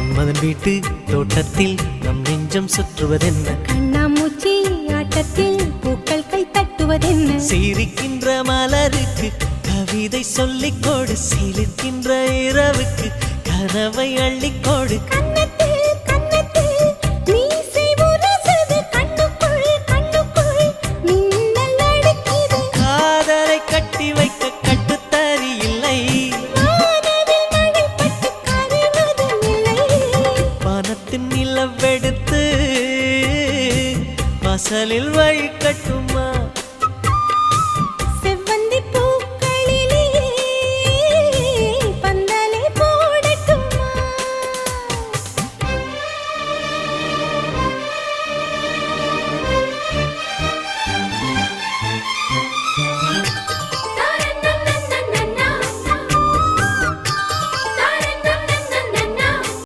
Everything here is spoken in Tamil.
மன்மதன் வீட்டு தோட்டத்தில் நம் நெஞ்சம் சுற்றுவதென்ன? கண்ணாமூச்சி ஆட்டத்தில் பூக்கள் கை தட்டுவதென்ன? சிரிக்கின்ற மலருக்கு கவிதை சொல்லிக்கோடு, சிலிர்க்கின்ற இரவுக்கு கனவை அள்ளிக்கோடு. காதலை கட்டி வைக்க கட்டுத்தறி இல்லை, வானத்தின் நிலவெடுத்து வாசலில் வழி கட்டும்